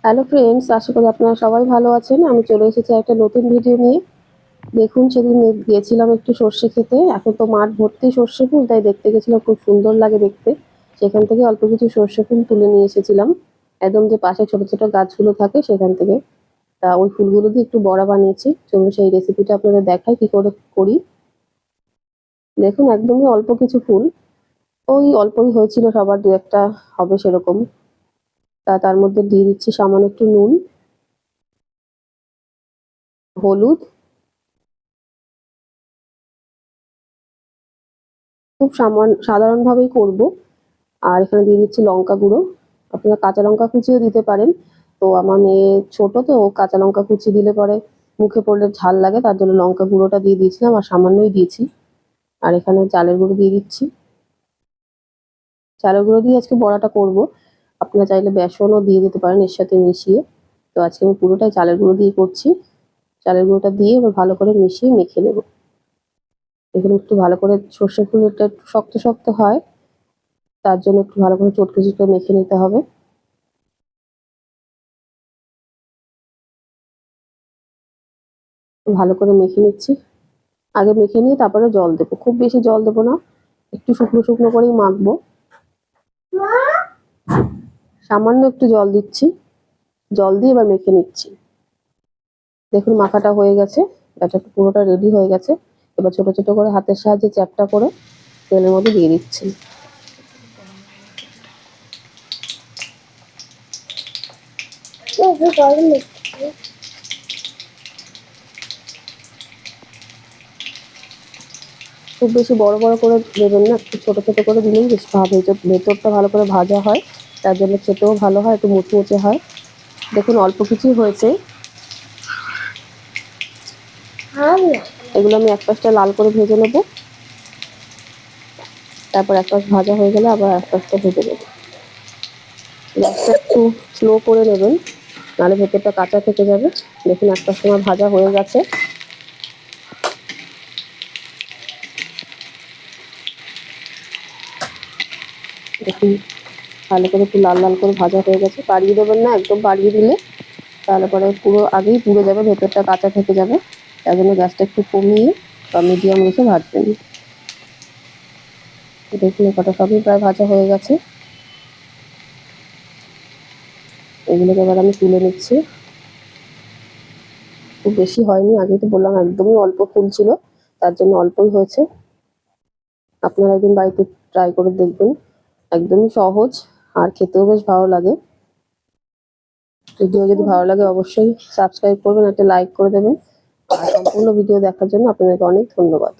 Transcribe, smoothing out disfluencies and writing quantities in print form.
Hello friends, আশা করি আপনারা সবাই ভালো আছেন। আমি চলে এসেছি একটা নতুন ভিডিও নিয়ে। দেখুন, সেদিন গিয়েছিলাম একটু সর্ষে খেতে। এখন তো মাঠ ভর্তি সর্ষে ফুল, তাই দেখতে গেছিলাম, খুব সুন্দর লাগে দেখতে। সেখান থেকে অল্প কিছু সর্ষে ফুল তুলে নিয়ে এসেছিলাম, একদম যে পাশে ছোট ছোট গাছগুলো থাকে সেখান থেকে। তা ওই ফুলগুলো দিয়ে একটু বড়া বানিয়েছি। চলুন সেই রেসিপিটা আপনাদের দেখাই কি করে করি। দেখুন, একদমই অল্প কিছু ফুল, ওই অল্পই হয়েছিল, সবার দু একটা হবে সেরকম। তার মধ্যে দিয়ে দিচ্ছি সামান্য একটু নুন, হলুদ, খুব সাধারণভাবেই করব। আর এখানে দিয়ে দিচ্ছি লঙ্কা গুঁড়ো। আপনারা কাঁচা লঙ্কা কুচিও দিতে পারেন। তো আমার মেয়ে ছোট, তো ও কাঁচা লঙ্কা কুচি দিলে পরে মুখে পড়লে ঝাল লাগে, তার জন্য লঙ্কা গুঁড়োটা দিয়ে দিয়েছিলাম, আর সামান্যই দিয়েছি। আর এখানে চালের গুঁড়ো দিয়ে দিচ্ছি। চালের গুঁড়ো দিয়ে আজকে বড়াটা করব। আপনারা চাইলে বেসনও দিয়ে দিতে পারেন এর সাথে মিশিয়ে। তো আজকে আমি পুরোটাই চালের গুঁড়ো দিয়ে করছি। চালের গুঁড়োটা দিয়ে এবার ভালো করে মিশিয়ে মেখে নেব। এগুলো একটু ভালো করে, সর্ষে ফুলটা একটু শক্ত শক্ত হয়, তার জন্য একটু ভালো করে চটকে চটকে মেখে নিতে হবে। ভালো করে মেখে নিচ্ছি। আগে মেখে নিয়ে তারপরে জল দেবো, খুব বেশি জল দেবো না, একটু শুকনো শুকনো করেই মাখবো। সামান্য একটু জল দিচ্ছি, জল দিয়ে এবার মেখে নিচ্ছি। দেখুন মাখাটা হয়ে গেছে, ব্যাটারটা পুরোটা রেডি হয়ে গেছে। এবার ছোট ছোট করে হাতের সাহায্যে চ্যাপটা করে তেলের মধ্যে দিয়ে দিচ্ছি। খুব বেশি বড় বড় করে দেবেন না, একটু ছোট ছোট করে দিলেই বেশ ভেতরটা ভালো করে ভাজা হয়, তার জন্য খেতেও ভালো হয়, একটু মুচমুচে হয়। দেখুন অল্প কিছুই হয়েছে। এগুলো আমি এক পাশটা লাল করে ভেজে নেবো, তারপর এক পাশ ভাজা হয়ে গেলে আবার এক পাশটা ভেজে নেবো। গ্যাসটা একটু স্লো করে নেবেন, নাহলে ভেতরটা কাঁচা থেকে যাবে। দেখুন এক পাশ আমার ভাজা হয়ে গেছে। দেখুন ভালো করে একটু লাল লাল করে ভাজা হয়ে গেছে। বাড়িয়ে দেবেন না, একদম বাড়িয়ে দিলে তাহলে পরে পুরো আগেই পুড়ে যাবে, ভেতরটা কাঁচা থেকে যাবে। তার জন্য গ্যাসটা একটু কমিয়ে বা মিডিয়াম রেখে ভাজবেন। দেখুন কটা সবই প্রায় ভাজা হয়ে গেছে। এগুলোকে এবার আমি তুলে নিচ্ছি। খুব বেশি হয়নি, আগেই তো বললাম একদমই অল্প ফুল ছিল, তার জন্য অল্পই হয়েছে। আপনারা একদিন বাড়িতে ট্রাই করে দেখবেন, একদমই সহজ আর খেতেও বেশ ভালো লাগে। ভিডিও যদি ভালো লাগে অবশ্যই সাবস্ক্রাইব করবেন, একটা লাইক করে দেবেন। আর সম্পূর্ণ ভিডিও দেখার জন্য আপনাদেরকে অনেক ধন্যবাদ।